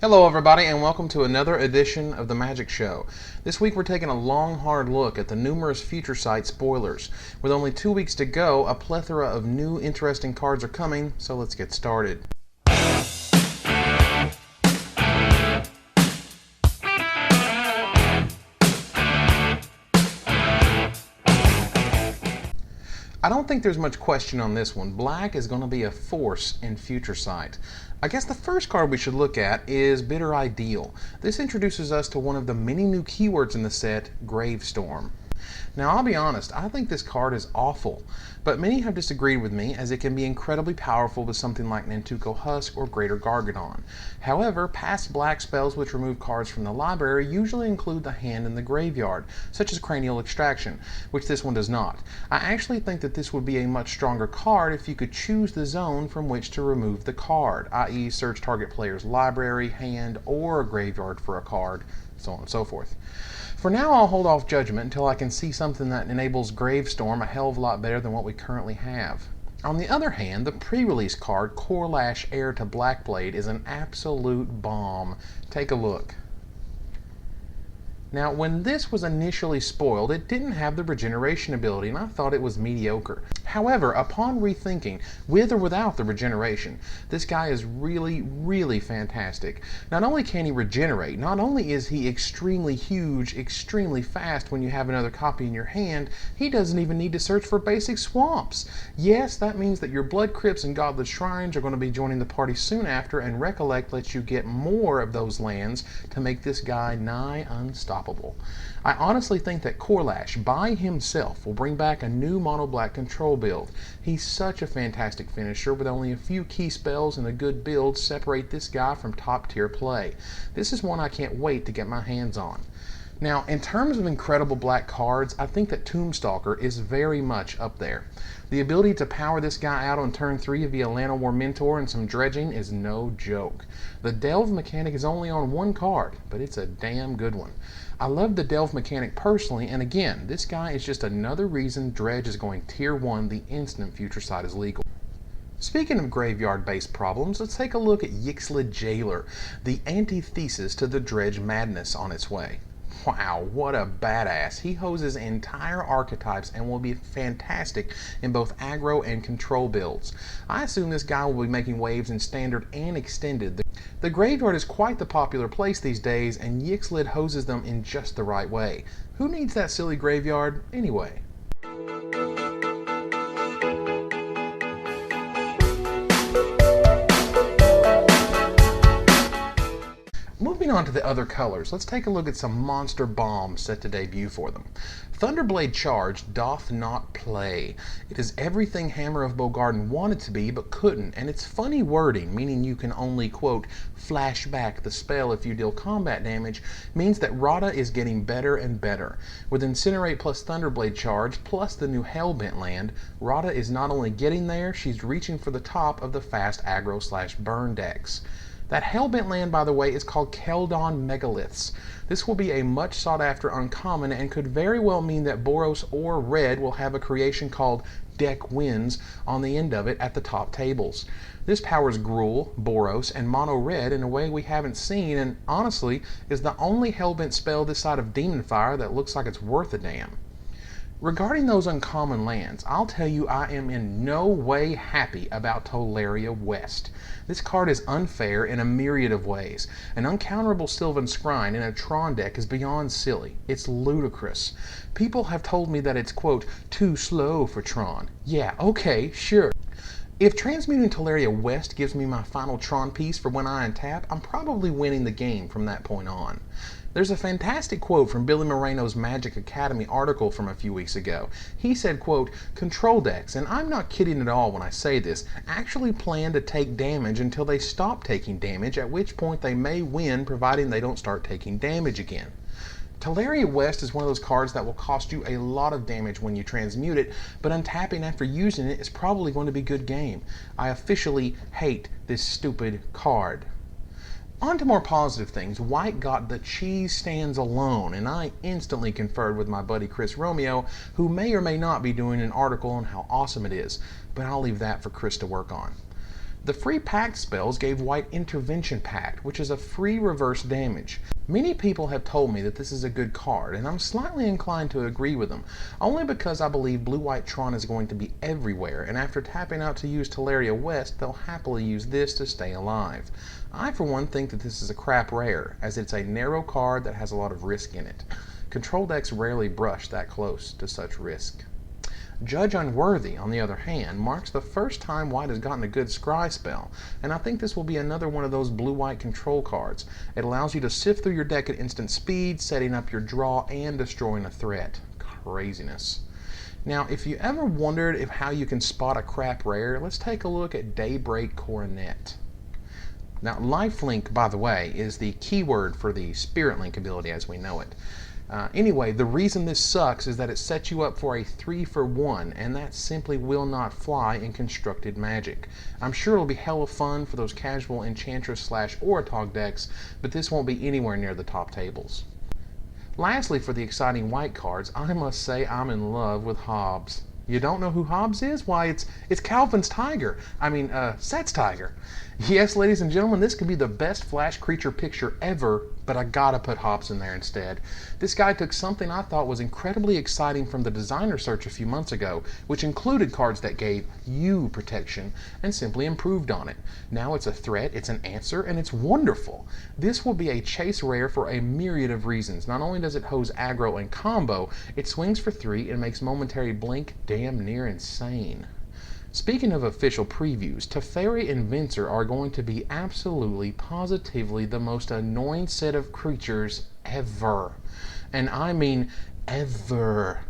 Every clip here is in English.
Hello everybody and welcome to another edition of The Magic Show. This week we're taking a long hard look at the numerous future sight spoilers. With only 2 weeks to go, a plethora of new interesting cards are coming, so let's get started. I don't think there's much question on this one. Black is going to be a force in future sight. I guess the first card we should look at is Bitter Ideal. This introduces us to one of the many new keywords in the set, Gravestorm. Now I'll be honest, I think this card is awful, but many have disagreed with me as it can be incredibly powerful with something like Nantuko Husk or Greater Gargadon. However, past black spells which remove cards from the library usually include the hand in the graveyard, such as Cranial Extraction, which this one does not. I actually think that this would be a much stronger card if you could choose the zone from which to remove the card, i.e. search target player's library, hand, or graveyard for a card, so on and so forth. For now, I'll hold off judgment until I can see something that enables Gravestorm a hell of a lot better than what we currently have. On the other hand, the pre-release card, Corlash Heir to Blackblade, is an absolute bomb. Take a look. Now, when this was initially spoiled, it didn't have the regeneration ability, and I thought it was mediocre. However, upon rethinking, with or without the regeneration, this guy is really fantastic. Not only can he regenerate, not only is he extremely huge, extremely fast when you have another copy in your hand, he doesn't even need to search for basic swamps. Yes, that means that your Blood Crypts and Godless Shrines are going to be joining the party soon after, and Recollect lets you get more of those lands to make this guy nigh unstoppable. I honestly think that Corlash by himself will bring back a new mono black control build. He's such a fantastic finisher with only a few key spells and a good build separate this guy from top tier play. This is one I can't wait to get my hands on. Now, in terms of incredible black cards, I think that Tombstalker is very much up there. The ability to power this guy out on turn 3 via Llanowar Mentor and some dredging is no joke. The Delve mechanic is only on one card, but it's a damn good one. I love the Delve mechanic personally, and again, this guy is just another reason Dredge is going tier 1 the instant future sight is legal. Speaking of graveyard-based problems, let's take a look at Yixlid Jailer, the antithesis to the Dredge madness on its way. Wow, what a badass. He hoses entire archetypes and will be fantastic in both aggro and control builds. I assume this guy will be making waves in standard and extended. The graveyard is quite the popular place these days, and Yixlid hoses them in just the right way. Who needs that silly graveyard anyway? Moving on to the other colors, let's take a look at some monster bombs set to debut for them. Thunderblade Charge doth not play. It is everything Hammer of Bogarden wanted to be but couldn't, and it's funny wording, meaning you can only, quote, flash back the spell if you deal combat damage, means that Rada is getting better and better. With Incinerate plus Thunderblade Charge plus the new Hellbent land, Rada is not only getting there, she's reaching for the top of the fast aggro/burn decks. That Hellbent land, by the way, is called Keldon Megaliths. This will be a much sought after uncommon and could very well mean that Boros or Red will have a creation called Deck Wins on the end of it at the top tables. This powers Gruul, Boros, and Mono Red in a way we haven't seen, and honestly is the only Hellbent spell this side of Demon Fire that looks like it's worth a damn. Regarding those uncommon lands, I'll tell you I am in no way happy about Tolaria West. This card is unfair in a myriad of ways. An uncounterable Sylvan Scrying in a Tron deck is beyond silly. It's ludicrous. People have told me that it's, quote, too slow for Tron. Yeah, okay, sure. If transmuting Tolaria West gives me my final Tron piece for when I untap, I'm probably winning the game from that point on. There's a fantastic quote from Billy Moreno's Magic Academy article from a few weeks ago. He said, quote, control decks, and I'm not kidding at all when I say this, actually plan to take damage until they stop taking damage, at which point they may win providing they don't start taking damage again. Tolaria West is one of those cards that will cost you a lot of damage when you transmute it, but untapping after using it is probably going to be good game. I officially hate this stupid card. On to more positive things. White got the cheese stands alone, and I instantly conferred with my buddy Chris Romeo, who may or may not be doing an article on how awesome it is, but I'll leave that for Chris to work on. The free pact spells gave white Intervention Pact, which is a free reverse damage. Many people have told me that this is a good card, and I'm slightly inclined to agree with them, only because I believe Blue-White Tron is going to be everywhere, and after tapping out to use Teleria West, they'll happily use this to stay alive. I, for one, think that this is a crap rare, as it's a narrow card that has a lot of risk in it. Control decks rarely brush that close to such risk. Judge Unworthy, on the other hand, marks the first time white has gotten a good scry spell, and I think this will be another one of those blue-white control cards. It allows you to sift through your deck at instant speed, setting up your draw and destroying a threat. Craziness. Now, if you ever wondered how you can spot a crap rare, let's take a look at Daybreak Coronet. Now, lifelink, by the way, is the keyword for the Spirit Link ability as we know it. Anyway, the reason this sucks is that it sets you up for a 3-for-1, and that simply will not fly in constructed Magic. I'm sure it'll be hella fun for those casual Enchantress/Oratog decks, but this won't be anywhere near the top tables. Lastly, for the exciting white cards, I must say I'm in love with Hobbs. You don't know who Hobbs is? Why, it's Calvin's tiger. Set's tiger. Yes, ladies and gentlemen, this could be the best Flash creature picture ever, but I gotta put Hobbs in there instead. This guy took something I thought was incredibly exciting from the designer search a few months ago, which included cards that gave you protection, and simply improved on it. Now it's a threat, it's an answer, and it's wonderful. This will be a chase rare for a myriad of reasons. Not only does it hose aggro and combo, it swings for 3 and makes momentary blink damn near insane. Speaking of official previews, Teferi and Venser are going to be absolutely, positively the most annoying set of creatures ever. And I mean ever.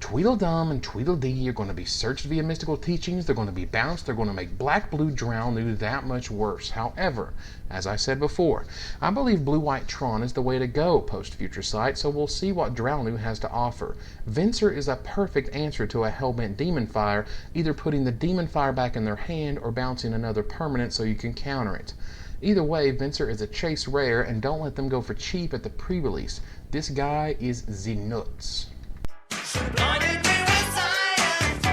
Tweedledum and Tweedledee are going to be searched via mystical teachings, they're going to be bounced, they're going to make black-blue Drownu that much worse. However, as I said before, I believe Blue-White Tron is the way to go post-Future Sight, so we'll see what Drownu has to offer. Venser is a perfect answer to a Hellbent Demon Fire, either putting the Demon Fire back in their hand or bouncing another permanent so you can counter it. Either way, Venser is a chase rare, and don't let them go for cheap at the pre-release. This guy is the nuts. She blinded me with science.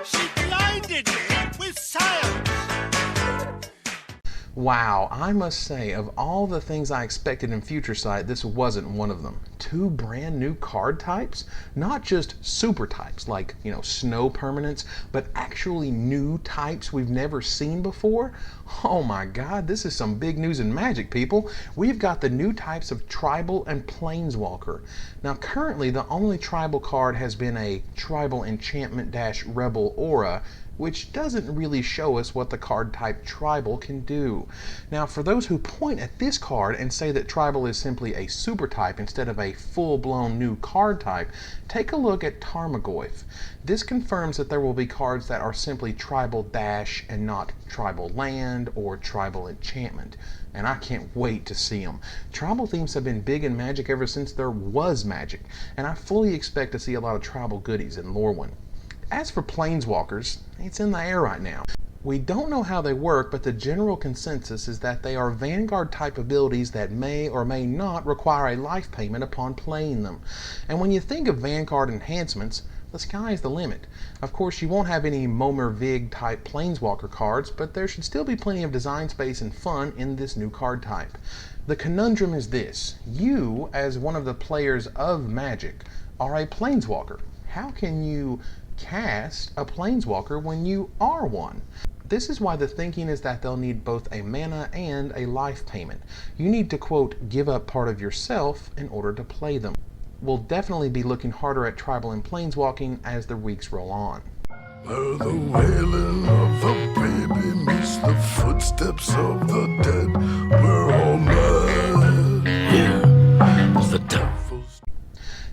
She blinded me with science. Wow, I must say, of all the things I expected in Future Sight, this wasn't one of them. 2 brand new card types? Not just super types like, snow permanents, but actually new types we've never seen before? Oh my god, this is some big news in Magic, people. We've got the new types of Tribal and Planeswalker. Now currently the only Tribal card has been a Tribal Enchantment-Rebel Aura, which doesn't really show us what the card type Tribal can do. Now, for those who point at this card and say that Tribal is simply a super type instead of a full-blown new card type, take a look at Tarmogoyf. This confirms that there will be cards that are simply Tribal Dash and not Tribal Land or Tribal Enchantment. And I can't wait to see them. Tribal themes have been big in Magic ever since there was Magic, and I fully expect to see a lot of Tribal goodies in Lorwyn. As for Planeswalkers, it's in the air right now. We don't know how they work, but the general consensus is that they are Vanguard type abilities that may or may not require a life payment upon playing them. And when you think of Vanguard enhancements, the sky is the limit. Of course, you won't have any Momer Vig type Planeswalker cards, but there should still be plenty of design space and fun in this new card type. The conundrum is this: you, as one of the players of Magic, are a Planeswalker. How can you cast a Planeswalker when you are one? This is why the thinking is that they'll need both a mana and a life payment. You need to, quote, give up part of yourself in order to play them. We'll definitely be looking harder at Tribal and Planeswalking as the weeks roll on. Where the wailing of a baby meets the footsteps of the dead, we're all mad. Yeah, as the devil's.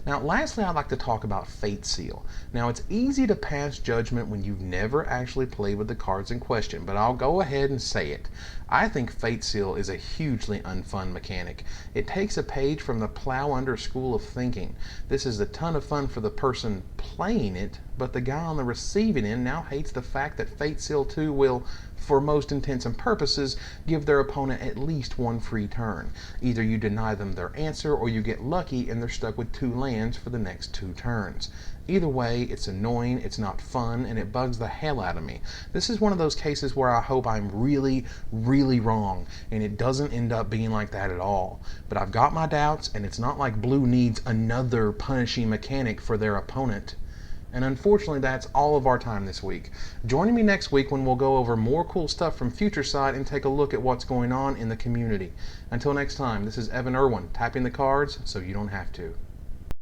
Now, lastly, I'd like to talk about Fateseal. Now, it's easy to pass judgment when you've never actually played with the cards in question, but I'll go ahead and say it. I think Fateseal is a hugely unfun mechanic. It takes a page from the Plow Under school of thinking. This is a ton of fun for the person playing it, but the guy on the receiving end now hates the fact that Fateseal 2 will, for most intents and purposes, give their opponent at least one free turn. Either you deny them their answer, or you get lucky and they're stuck with 2 lands plans for the next 2 turns. Either way, it's annoying, it's not fun, and it bugs the hell out of me. This is one of those cases where I hope I'm really, really wrong, and it doesn't end up being like that at all. But I've got my doubts, and it's not like Blue needs another punishing mechanic for their opponent. And unfortunately, that's all of our time this week. Joining me next week when we'll go over more cool stuff from Futureside and take a look at what's going on in the community. Until next time, this is Evan Irwin, tapping the cards so you don't have to.